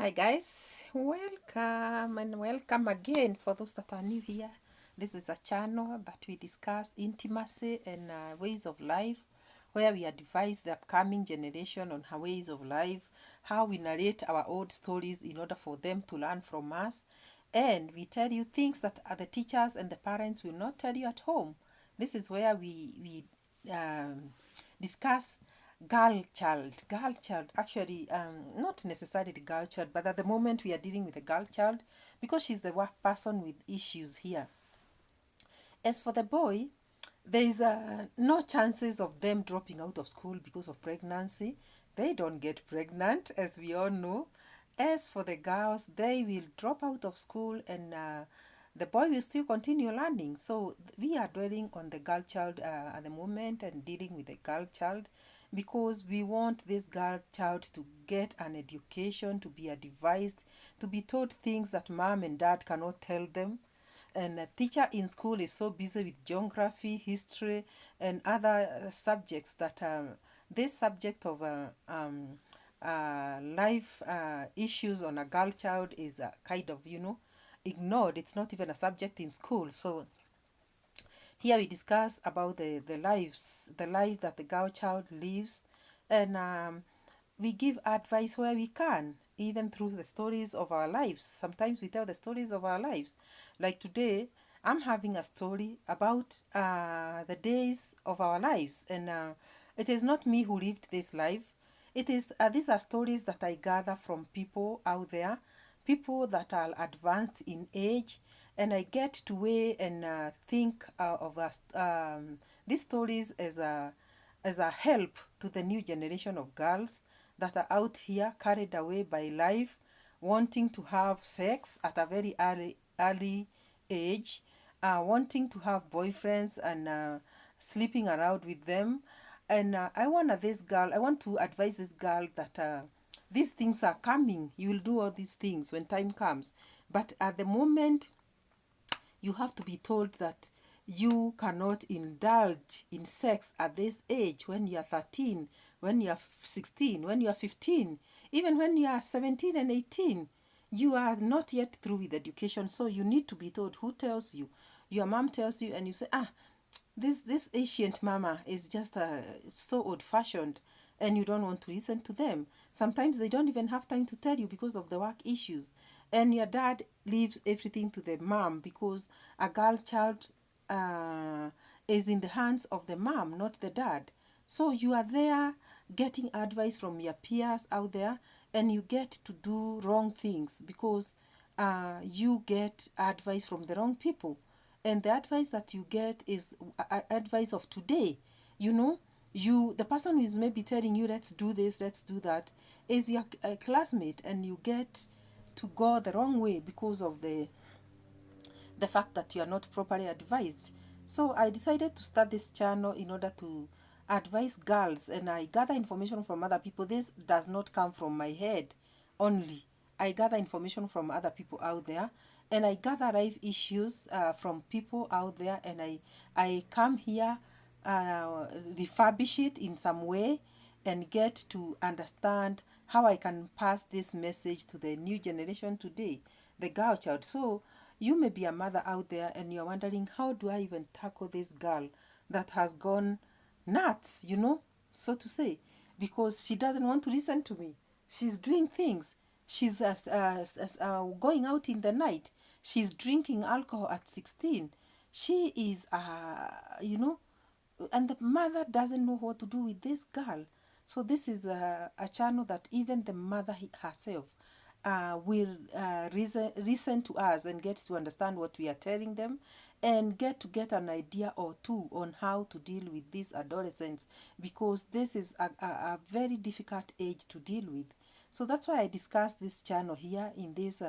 Hi guys, welcome and welcome again for those that are new here. This is a channel that we discuss intimacy and ways of life, where we advise the upcoming generation on her ways of life, how we narrate our old stories in order for them to learn from us, and we tell you things that the teachers and the parents will not tell you at home. This is where we discuss girl child actually, not necessarily the girl child, but at the moment we are dealing with a girl child because she's the person with issues here. As for the boy, there is no chances of them dropping out of school because of pregnancy. They don't get pregnant, as we all know. As for the girls, they will drop out of school and the boy will still continue learning. So we are dwelling on the girl child at the moment and dealing with the girl child because we want this girl child to get an education, to be advised, to be told things that mom and dad cannot tell them. And a teacher in school is so busy with geography, history, and other subjects that this subject of life issues on a girl child is kind of, ignored. It's not even a subject in school. So here we discuss about the life that the girl child lives, and we give advice where we can, even through the stories of our lives. Sometimes we tell the stories of our lives. Like today, I'm having a story about the days of our lives, and it is not me who lived this life. It is these are stories that I gather from people out there, people that are advanced in age, and I get to weigh and think of these stories as a help to the new generation of girls that are out here carried away by life, wanting to have sex at a very early age, wanting to have boyfriends and sleeping around with them. And I want to advise this girl that these things are coming. You will do all these things when time comes. But at the moment, you have to be told that you cannot indulge in sex at this age when you are 13, when you are 16, when you are 15, even when you are 17 and 18. You are not yet through with education, so you need to be told. Who tells you? Your mom tells you, and you say, this ancient mama is just so old-fashioned, and you don't want to listen to them. Sometimes they don't even have time to tell you because of the work issues, and your dad leaves everything to the mom because a girl child is in the hands of the mom, not the dad. So you are there getting advice from your peers out there, and you get to do wrong things because you get advice from the wrong people. And the advice that you get is advice of today. You know, the person who is maybe telling you let's do this, let's do that, is your classmate, and you get to go the wrong way because of the fact that you are not properly advised. So I decided to start this channel in order to advise girls, and I gather information from other people. This does not come from my head only. I gather information from other people out there, and I gather life issues from people out there, and I come here, refurbish it in some way, and get to understand how I can pass this message to the new generation today, the girl child. So you may be a mother out there and you're wondering, how do I even tackle this girl that has gone nuts, so to say, because she doesn't want to listen to me. She's doing things. She's going out in the night. She's drinking alcohol at 16. She is, and the mother doesn't know what to do with this girl. So this is a channel that even the mother herself will listen to us and get to understand what we are telling them, and get an idea or two on how to deal with these adolescents, because this is a very difficult age to deal with. So that's why I discuss this channel here in this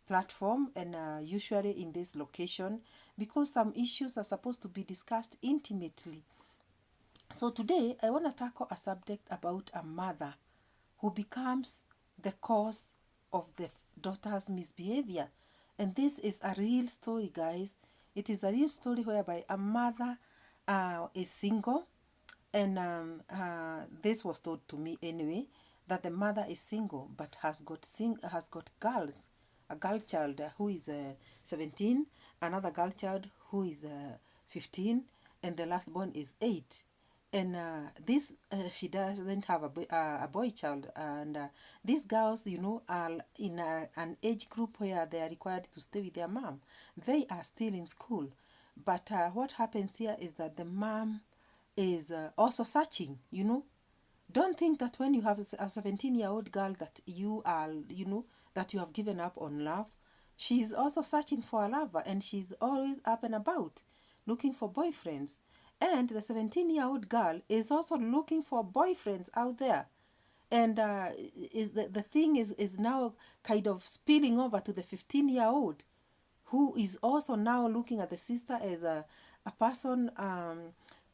platform, and usually in this location, because some issues are supposed to be discussed intimately. So today I want to tackle a subject about a mother who becomes the cause of the daughter's misbehavior. And this is a real story, guys. It is a real story whereby a mother is single, and this was told to me anyway. that the mother is single but has got girls, a girl child who is 17, another girl child who is 15, and the last born is 8. And this she doesn't have a boy child, and these girls, are in an age group where they are required to stay with their mom. They are still in school, but what happens here is that the mom is also searching. Don't think that when you have a 17-year-old girl that you are, that you have given up on love. She's also searching for a lover, and she's always up and about looking for boyfriends. And the 17-year-old girl is also looking for boyfriends out there. And is the thing is now kind of spilling over to the 15-year-old, who is also now looking at the sister as a person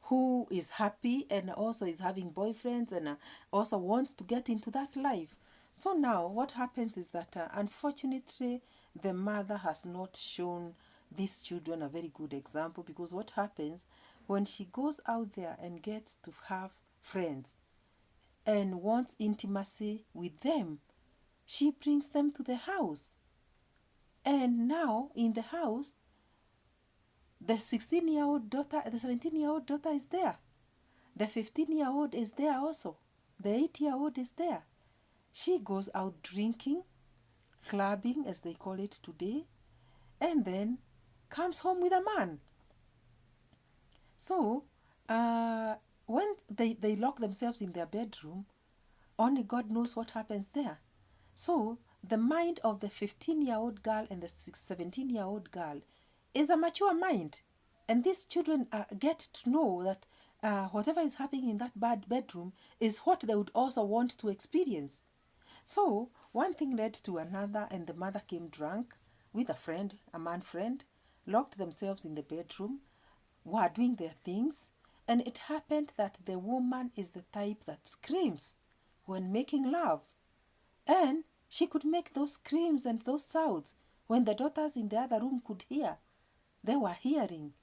who is happy and also is having boyfriends and also wants to get into that life. So now what happens is that unfortunately the mother has not shown these children a very good example, because what happens when she goes out there and gets to have friends and wants intimacy with them, she brings them to the house. And now in the house, the 16-year-old daughter, the 17-year-old daughter is there. The 15-year-old is there also. The 8-year-old is there. She goes out drinking, clubbing as they call it today, and then comes home with a man. So, when they lock themselves in their bedroom, only God knows what happens there. So, the mind of the 15-year-old girl and the 17-year-old girl is a mature mind. And these children get to know that whatever is happening in that bad bedroom is what they would also want to experience. So, one thing led to another, and the mother came drunk with a friend, a man friend, locked themselves in the bedroom, were doing their things, and it happened that the woman is the type that screams when making love. And she could make those screams and those sounds when the daughters in the other room could hear. They were hearing.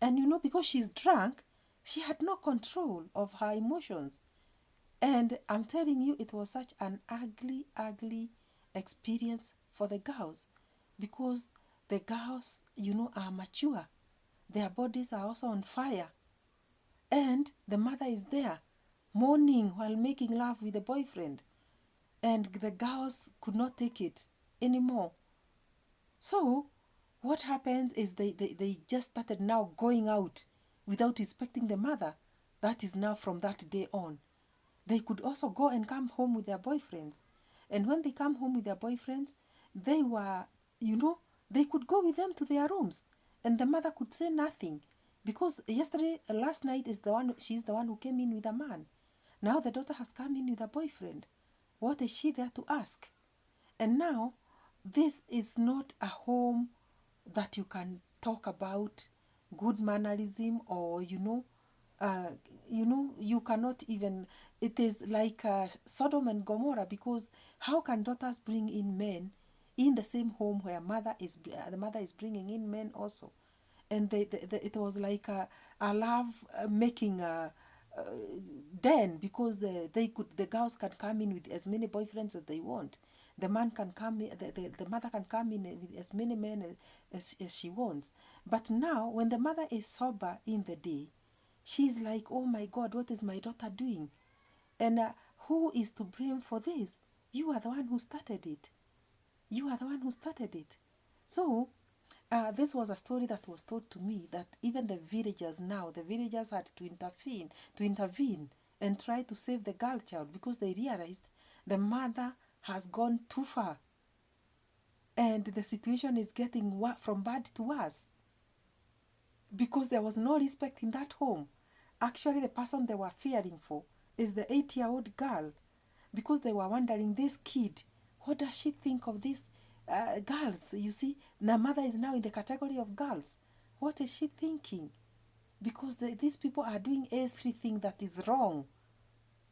And because she's drunk, she had no control of her emotions. And I'm telling you, it was such an ugly, ugly experience for the girls, because the girls, are mature. Their bodies are also on fire. And the mother is there mourning while making love with the boyfriend. And the girls could not take it anymore. So what happens is they just started now going out without respecting the mother. That is now from that day on. They could also go and come home with their boyfriends. And when they come home with their boyfriends, they were, they could go with them to their rooms. And the mother could say nothing. Because last night she's the one who came in with a man. Now the daughter has come in with a boyfriend. What is she there to ask? And now, this is not a home that you can talk about good mannerism, or you cannot even. It is like Sodom and Gomorrah, because how can daughters bring in men in the same home where the mother is bringing in men also? And it was like a love making den, because the girls can come in with as many boyfriends as they want. The man can come in, the mother can come in with as many men as she wants. But now, when the mother is sober in the day, she's like, oh my God, what is my daughter doing? And who is to blame for this? You are the one who started it. You are the one who started it. So, this was a story that was told to me, that even the villagers had to intervene and try to save the girl child, because they realized the mother has gone too far. And the situation is getting from bad to worse, because there was no respect in that home. Actually, the person they were fearing for is the 8-year-old girl, because they were wondering, this kid, what does she think of these girls? You see, the mother is now in the category of girls. What is she thinking? Because these people are doing everything that is wrong.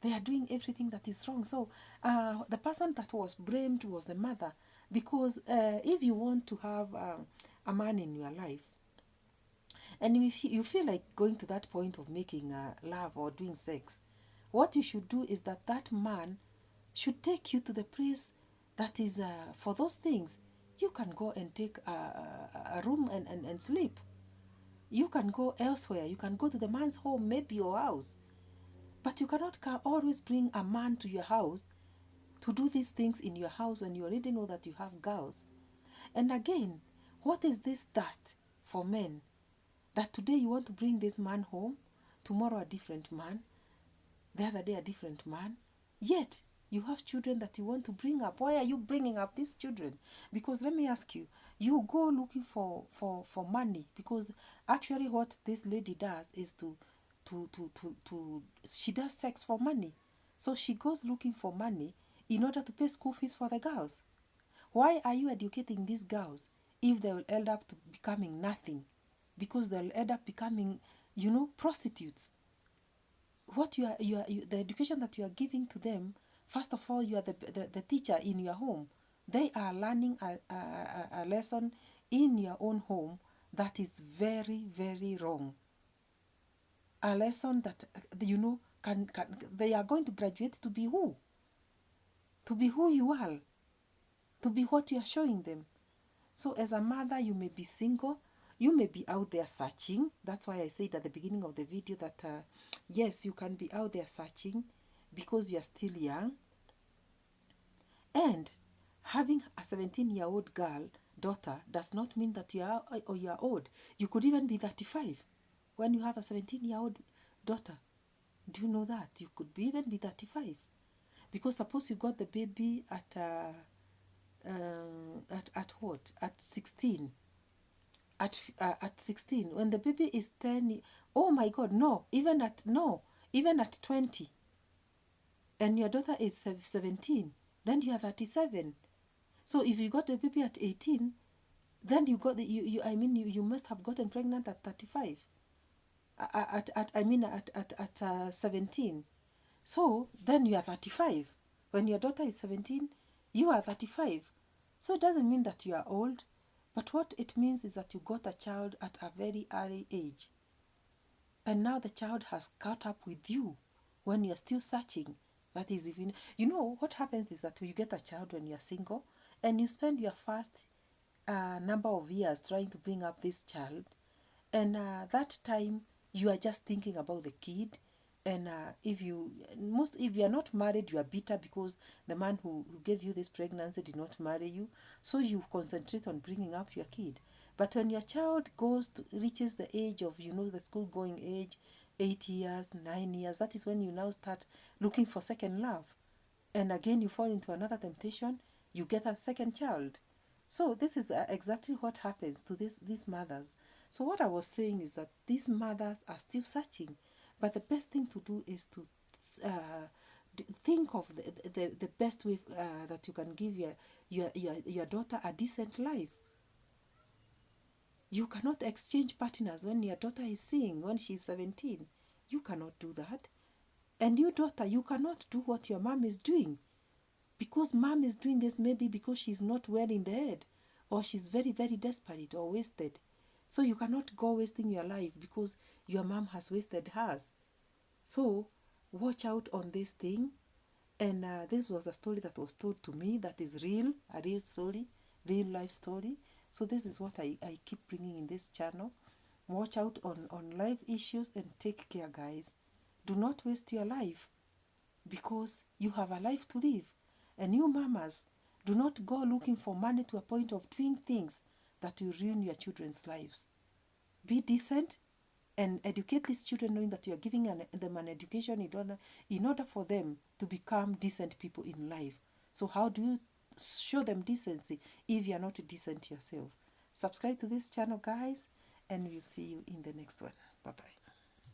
They are doing everything that is wrong. So the person that was blamed was the mother, because if you want to have a man in your life, and if you feel like going to that point of making love or doing sex, what you should do is that man should take you to the place that is for those things. You can go and take a room and sleep. You can go elsewhere. You can go to the man's home, maybe your house. But you cannot always bring a man to your house to do these things in your house when you already know that you have girls. And again, what is this dust for men? That today you want to bring this man home, tomorrow a different man, the other day a different man, yet you have children that you want to bring up. Why are you bringing up these children? Because let me ask you, you go looking for money, because actually what this lady does is she does sex for money. So she goes looking for money in order to pay school fees for the girls. Why are you educating these girls if they will end up to becoming nothing? Because they'll end up becoming, prostitutes. What the education that you are giving to them, first of all, you are the teacher in your home. They are learning a lesson in your own home that is very, very wrong. A lesson that, can they are going to graduate to be who? To be who you are. To be what you are showing them. So as a mother, you may be single. You may be out there searching. That's why I said at the beginning of the video that, yes, you can be out there searching because you are still young. And having a 17-year-old daughter does not mean that you are old. You could even be 35 when you have a 17-year-old daughter. Do you know that? You could even be 35. Because suppose you got the baby at what? At 16. At 16, when the baby is 10, oh my God, even at 20, and your daughter is 17, then you are 37. So if you got the baby at 18, then you must have gotten pregnant at 35. At 17. So then you are 35. When your daughter is 17, you are 35. So it doesn't mean that you are old. But what it means is that you got a child at a very early age. And now the child has caught up with you when you're still searching. That is, what happens is that you get a child when you're single and you spend your first number of years trying to bring up this child. And that time you are just thinking about the kid. And if you are not married, you are bitter because the man who gave you this pregnancy did not marry you. So you concentrate on bringing up your kid. But when your child reaches the age of, the school going age, 8 years, 9 years, that is when you now start looking for second love. And again, you fall into another temptation, you get a second child. So this is exactly what happens to these mothers. So what I was saying is that these mothers are still searching. But the best thing to do is to think of the best way that you can give your daughter a decent life. You cannot exchange partners when your daughter is seeing when she's 17. You cannot do that. And your daughter, you cannot do what your mom is doing. Because mom is doing this maybe because she's not well in the head. Or she's very, very desperate or wasted. So you cannot go wasting your life because your mom has wasted hers. So watch out on this thing. And this was a story that was told to me that is real, a real story, real life story. So this is what I keep bringing in this channel. Watch out on life issues and take care, guys. Do not waste your life because you have a life to live. And you mamas, do not go looking for money to a point of doing things that will ruin your children's lives. Be decent and educate these children knowing that you are giving them an education in order for them to become decent people in life. So how do you show them decency if you are not decent yourself? Subscribe to this channel, guys, and we'll see you in the next one. Bye-bye.